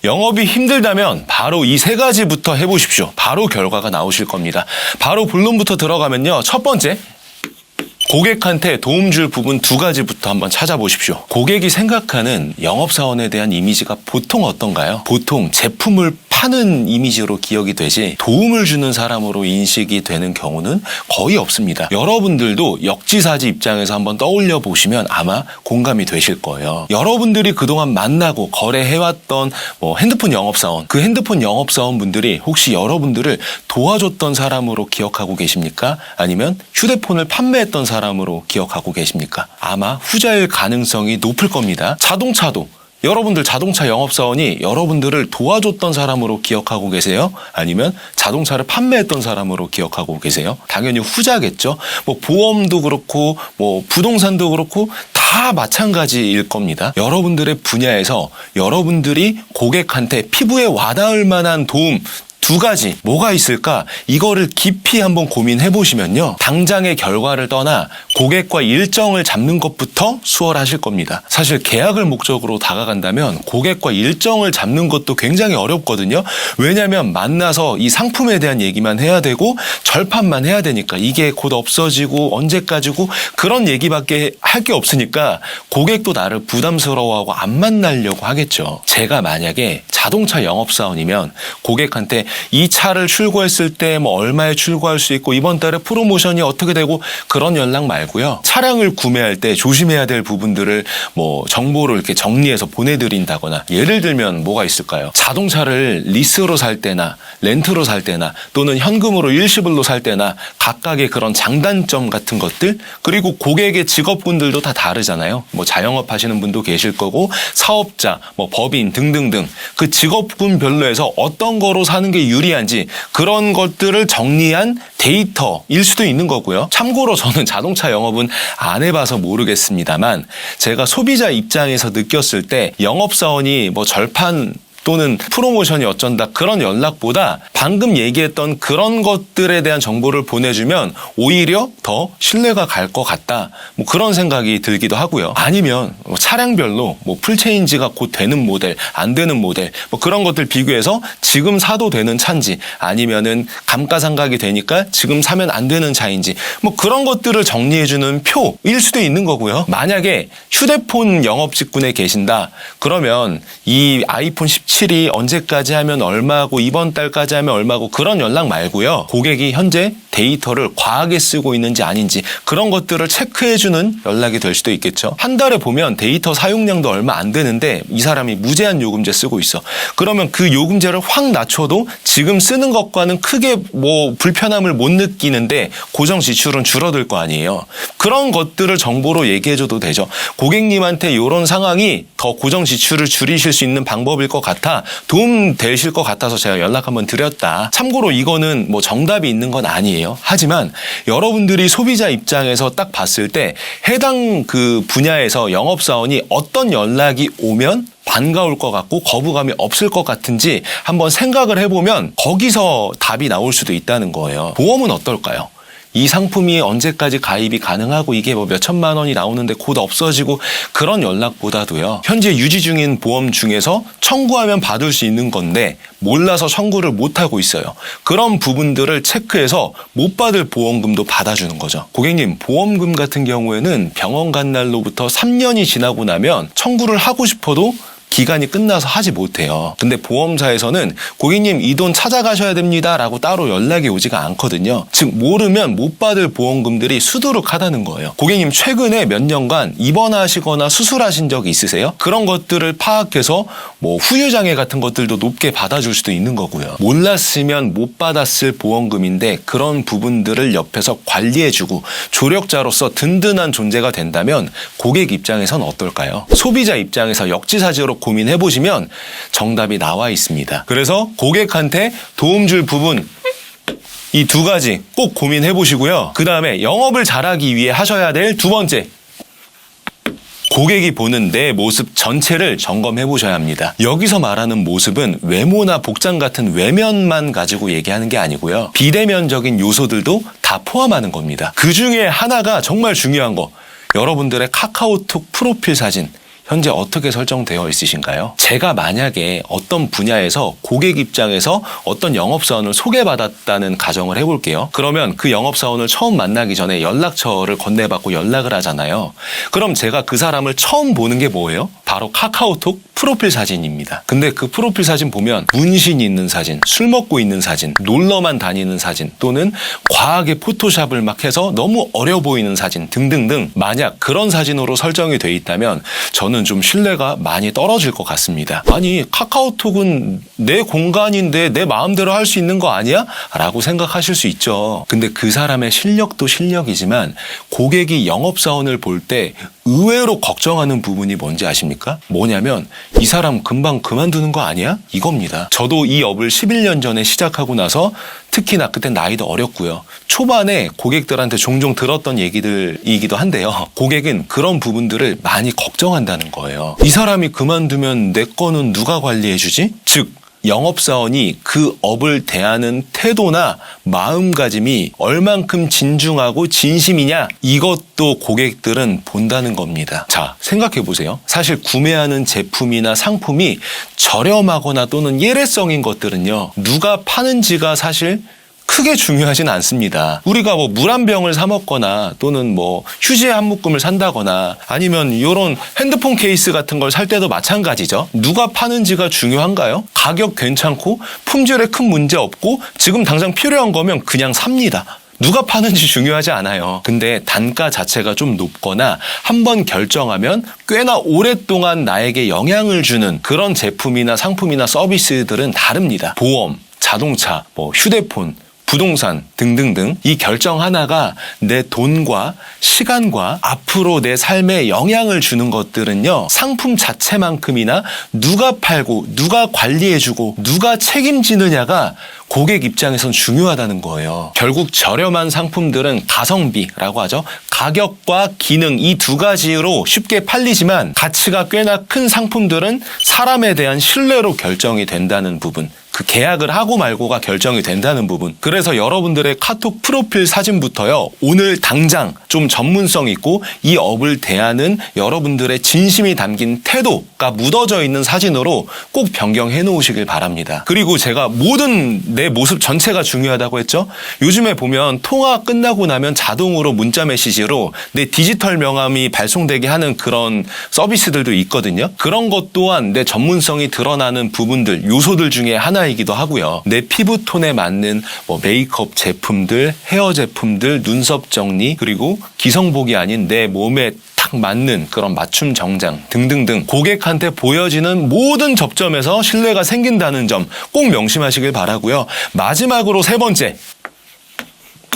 영업이 힘들다면 바로 이 세 가지부터 해보십시오. 바로 결과가 나오실 겁니다. 바로 본론부터 들어가면요. 첫 번째, 고객한테 도움 줄 부분 두 가지부터 한번 찾아보십시오. 고객이 생각하는 영업사원에 대한 이미지가 보통 어떤가요? 보통 제품을 파는 이미지로 기억이 되지 도움을 주는 사람으로 인식이 되는 경우는 거의 없습니다. 여러분들도 역지사지 입장에서 한번 떠올려 보시면 아마 공감이 되실 거예요. 여러분들이 그동안 만나고 거래해왔던 핸드폰 영업사원, 그 핸드폰 영업사원 분들이 혹시 여러분들을 도와줬던 사람으로 기억하고 계십니까? 아니면 휴대폰을 판매했던 사람으로 기억하고 계십니까? 아마 후자일 가능성이 높을 겁니다. 자동차도 여러분들 자동차 영업사원이 여러분들을 도와줬던 사람으로 기억하고 계세요? 아니면 자동차를 판매했던 사람으로 기억하고 계세요? 당연히 후자겠죠. 보험도 그렇고 부동산도 그렇고 다 마찬가지일 겁니다. 여러분들의 분야에서 여러분들이 고객한테 피부에 와닿을 만한 도움 두 가지 뭐가 있을까? 이거를 깊이 한번 고민해 보시면요. 당장의 결과를 떠나 고객과 일정을 잡는 것부터 수월하실 겁니다. 사실 계약을 목적으로 다가간다면 고객과 일정을 잡는 것도 굉장히 어렵거든요. 왜냐하면 만나서 이 상품에 대한 얘기만 해야 되고 절판만 해야 되니까 이게 곧 없어지고 언제까지고 그런 얘기밖에 할 게 없으니까 고객도 나를 부담스러워하고 안 만나려고 하겠죠. 제가 만약에 자동차 영업사원이면 고객한테 이 차를 출고했을 때 얼마에 출고할 수 있고 이번 달에 프로모션이 어떻게 되고 그런 연락 말고요. 차량을 구매할 때 조심해야 될 부분들을 정보를 이렇게 정리해서 보내드린다거나 예를 들면 뭐가 있을까요? 자동차를 리스로 살 때나 렌트로 살 때나 또는 현금으로 일시불로 살 때나 각각의 그런 장단점 같은 것들 그리고 고객의 직업군들도 다 다르잖아요. 자영업 하시는 분도 계실 거고 사업자, 법인 등등등 그 직업군별로 해서 어떤 거로 사는 게 유리한지 그런 것들을 정리한 데이터일 수도 있는 거고요. 참고로 저는 자동차 영업은 안 해봐서 모르겠습니다만 제가 소비자 입장에서 느꼈을 때 영업사원이 절판 또는 프로모션이 어쩐다 그런 연락보다 방금 얘기했던 그런 것들에 대한 정보를 보내주면 오히려 더 신뢰가 갈 것 같다 그런 생각이 들기도 하고요. 아니면 차량별로 풀체인지가 곧 되는 모델 안 되는 모델 그런 것들 비교해서 지금 사도 되는 차인지 아니면은 감가상각이 되니까 지금 사면 안 되는 차인지 그런 것들을 정리해주는 표일 수도 있는 거고요. 만약에 휴대폰 영업 직군에 계신다 그러면 이 아이폰 17이 언제까지 하면 얼마고 이번 달까지 하면 얼마고 그런 연락 말고요. 고객이 현재 데이터를 과하게 쓰고 있는지 아닌지 그런 것들을 체크해주는 연락이 될 수도 있겠죠. 한 달에 보면 데이터 사용량도 얼마 안 되는데 이 사람이 무제한 요금제 쓰고 있어. 그러면 그 요금제를 확 낮춰도 지금 쓰는 것과는 크게 불편함을 못 느끼는데 고정 지출은 줄어들 거 아니에요. 그런 것들을 정보로 얘기해줘도 되죠. 고객님한테 이런 상황이 더 고정 지출을 줄이실 수 있는 방법일 것 같아 도움 되실 것 같아서 제가 연락 한번 드렸다. 참고로 이거는 정답이 있는 건 아니에요. 하지만 여러분들이 소비자 입장에서 딱 봤을 때 해당 그 분야에서 영업사원이 어떤 연락이 오면 반가울 것 같고 거부감이 없을 것 같은지 한번 생각을 해보면 거기서 답이 나올 수도 있다는 거예요. 보험은 어떨까요? 이 상품이 언제까지 가입이 가능하고 이게 몇 천만 원이 나오는데 곧 없어지고 그런 연락보다도요. 현재 유지 중인 보험 중에서 청구하면 받을 수 있는 건데 몰라서 청구를 못하고 있어요. 그런 부분들을 체크해서 못 받을 보험금도 받아주는 거죠. 고객님, 보험금 같은 경우에는 병원 간 날로부터 3년이 지나고 나면 청구를 하고 싶어도 기간이 끝나서 하지 못해요. 근데 보험사에서는 고객님 이 돈 찾아가셔야 됩니다 라고 따로 연락이 오지가 않거든요. 즉 모르면 못 받을 보험금들이 수두룩하다는 거예요. 고객님 최근에 몇 년간 입원하시거나 수술하신 적이 있으세요? 그런 것들을 파악해서 후유장애 같은 것들도 높게 받아줄 수도 있는 거고요. 몰랐으면 못 받았을 보험금인데 그런 부분들을 옆에서 관리해주고 조력자로서 든든한 존재가 된다면 고객 입장에선 어떨까요? 소비자 입장에서 역지사지로 고민해보시면 정답이 나와 있습니다. 그래서 고객한테 도움 줄 부분 이 두 가지 꼭 고민해보시고요. 그 다음에 영업을 잘하기 위해 하셔야 될 두 번째, 고객이 보는 내 모습 전체를 점검해 보셔야 합니다. 여기서 말하는 모습은 외모나 복장 같은 외면만 가지고 얘기하는 게 아니고요. 비대면적인 요소들도 다 포함하는 겁니다. 그 중에 하나가 정말 중요한 거, 여러분들의 카카오톡 프로필 사진, 현재 어떻게 설정되어 있으신가요? 제가 만약에 어떤 분야에서 고객 입장에서 어떤 영업사원을 소개받았다는 가정을 해볼게요. 그러면 그 영업사원을 처음 만나기 전에 연락처를 건네받고 연락을 하잖아요. 그럼 제가 그 사람을 처음 보는 게 뭐예요? 바로 카카오톡 프로필 사진입니다. 근데 그 프로필 사진 보면 문신이 있는 사진, 술 먹고 있는 사진, 놀러만 다니는 사진, 또는 과하게 포토샵을 막 해서 너무 어려 보이는 사진 등등등, 만약 그런 사진으로 설정이 돼 있다면 저는 좀 신뢰가 많이 떨어질 것 같습니다. 아니, 카카오톡은 내 공간인데 내 마음대로 할 수 있는 거 아니야? 라고 생각하실 수 있죠. 근데 그 사람의 실력도 실력이지만 고객이 영업사원을 볼 때 의외로 걱정하는 부분이 뭔지 아십니까? 뭐냐면 이 사람 금방 그만두는 거 아니야? 이겁니다. 저도 이 업을 11년 전에 시작하고 나서 특히나 그때 나이도 어렸고요. 초반에 고객들한테 종종 들었던 얘기들이기도 한데요. 고객은 그런 부분들을 많이 걱정한다는 거예요. 이 사람이 그만두면 내 거는 누가 관리해주지? 즉, 영업사원이 그 업을 대하는 태도나 마음가짐이 얼만큼 진중하고 진심이냐, 이것도 고객들은 본다는 겁니다. 자, 생각해 보세요. 사실 구매하는 제품이나 상품이 저렴하거나 또는 예래성인 것들은요, 누가 파는지가 사실 크게 중요하진 않습니다. 우리가 뭐 물 한 병을 사 먹거나 또는 뭐 휴지 한 묶음을 산다거나 아니면 이런 핸드폰 케이스 같은 걸 살 때도 마찬가지죠. 누가 파는지가 중요한가요? 가격 괜찮고 품질에 큰 문제 없고 지금 당장 필요한 거면 그냥 삽니다. 누가 파는지 중요하지 않아요. 근데 단가 자체가 좀 높거나 한번 결정하면 꽤나 오랫동안 나에게 영향을 주는 그런 제품이나 상품이나 서비스들은 다릅니다. 보험, 자동차, 뭐 휴대폰, 부동산 등등등, 이 결정 하나가 내 돈과 시간과 앞으로 내 삶에 영향을 주는 것들은요, 상품 자체만큼이나 누가 팔고 누가 관리해주고 누가 책임지느냐가 고객 입장에선 중요하다는 거예요. 결국 저렴한 상품들은 가성비라고 하죠. 가격과 기능, 이 두 가지로 쉽게 팔리지만 가치가 꽤나 큰 상품들은 사람에 대한 신뢰로 결정이 된다는 부분, 그 계약을 하고 말고가 결정이 된다는 부분. 그래서 여러분들의 카톡 프로필 사진부터요, 오늘 당장 좀 전문성 있고 이 업을 대하는 여러분들의 진심이 담긴 태도가 묻어져 있는 사진으로 꼭 변경해 놓으시길 바랍니다. 그리고 제가 모든 내 모습 전체가 중요하다고 했죠. 요즘에 보면 통화 끝나고 나면 자동으로 문자 메시지로 내 디지털 명함이 발송되게 하는 그런 서비스들도 있거든요. 그런 것 또한 내 전문성이 드러나는 부분들, 요소들 중에 하나이기도 하고요. 내 피부톤에 맞는 뭐 메이크업 제품들, 헤어 제품들, 눈썹 정리, 그리고 기성복이 아닌 내 몸에 딱 맞는 그런 맞춤 정장 등등등, 고객한테 보여지는 모든 접점에서 신뢰가 생긴다는 점 꼭 명심하시길 바라고요. 마지막으로 세 번째,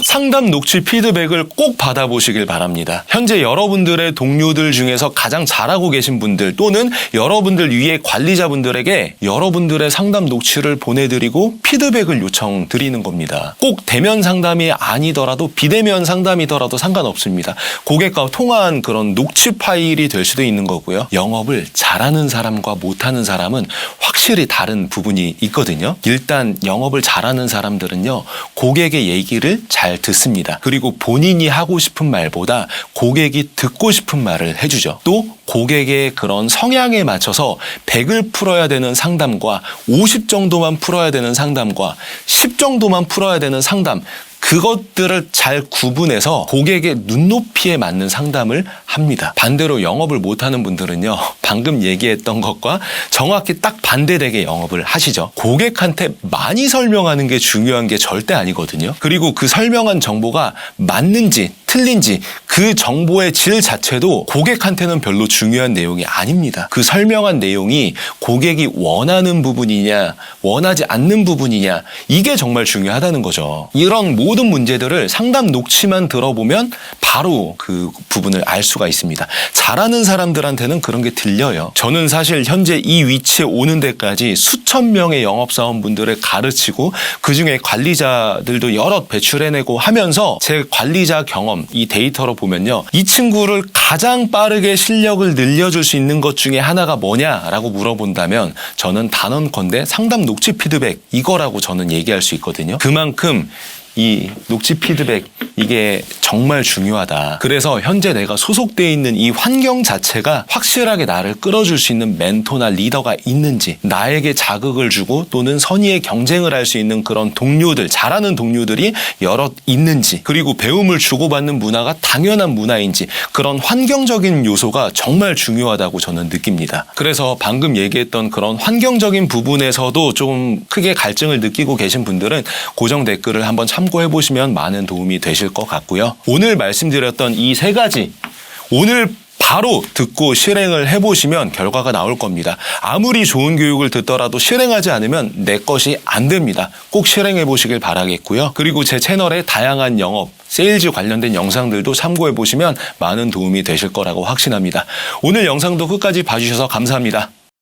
상담 녹취 피드백을 꼭 받아보시길 바랍니다. 현재 여러분들의 동료들 중에서 가장 잘하고 계신 분들 또는 여러분들 위에 관리자분들에게 여러분들의 상담 녹취를 보내드리고 피드백을 요청드리는 겁니다. 꼭 대면 상담이 아니더라도 비대면 상담이더라도 상관없습니다. 고객과 통화한 그런 녹취 파일이 될 수도 있는 거고요. 영업을 잘하는 사람과 못하는 사람은 확실히 다른 부분이 있거든요. 일단 영업을 잘하는 사람들은요, 고객의 얘기를 잘 듣습니다. 그리고 본인이 하고 싶은 말보다 고객이 듣고 싶은 말을 해주죠. 또 고객의 그런 성향에 맞춰서 100을 풀어야 되는 상담과 50 정도만 풀어야 되는 상담과 10 정도만 풀어야 되는 상담, 그것들을 잘 구분해서 고객의 눈높이에 맞는 상담을 합니다. 반대로 영업을 못하는 분들은요, 방금 얘기했던 것과 정확히 딱 반대되게 영업을 하시죠. 고객한테 많이 설명하는 게 중요한 게 절대 아니거든요. 그리고 그 설명한 정보가 맞는지 틀린지 그 정보의 질 자체도 고객한테는 별로 중요한 내용이 아닙니다. 그 설명한 내용이 고객이 원하는 부분이냐 원하지 않는 부분이냐, 이게 정말 중요하다는 거죠. 이런 모든 문제들을 상담 녹취만 들어보면 바로 그 부분을 알 수가 있습니다. 잘하는 사람들한테는 그런 게 들려요. 저는 사실 현재 이 위치에 오는 데까지 수천 명의 영업사원분들을 가르치고 그중에 관리자들도 여럿 배출해내고 하면서 제 관리자 경험, 이 데이터로 보면요, 이 친구를 가장 빠르게 실력을 늘려줄 수 있는 것 중에 하나가 뭐냐라고 물어본다면 저는 단언컨대 상담 녹취 피드백, 이거라고 저는 얘기할 수 있거든요. 그만큼 이 녹지 피드백 이게 정말 중요하다. 그래서 현재 내가 소속돼 있는 이 환경 자체가 확실하게 나를 끌어줄 수 있는 멘토나 리더가 있는지, 나에게 자극을 주고 또는 선의의 경쟁을 할 수 있는 그런 동료들, 잘하는 동료들이 여럿 있는지, 그리고 배움을 주고받는 문화가 당연한 문화인지, 그런 환경적인 요소가 정말 중요하다고 저는 느낍니다. 그래서 방금 얘기했던 그런 환경적인 부분에서도 좀 크게 갈증을 느끼고 계신 분들은 고정 댓글을 한번 참고해 보시면 많은 도움이 되실 것 같고요. 오늘 말씀드렸던 이 세 가지, 오늘 바로 듣고 실행을 해보시면 결과가 나올 겁니다. 아무리 좋은 교육을 듣더라도 실행하지 않으면 내 것이 안 됩니다. 꼭 실행해 보시길 바라겠고요. 그리고 제 채널에 다양한 영업, 세일즈 관련된 영상들도 참고해 보시면 많은 도움이 되실 거라고 확신합니다. 오늘 영상도 끝까지 봐주셔서 감사합니다.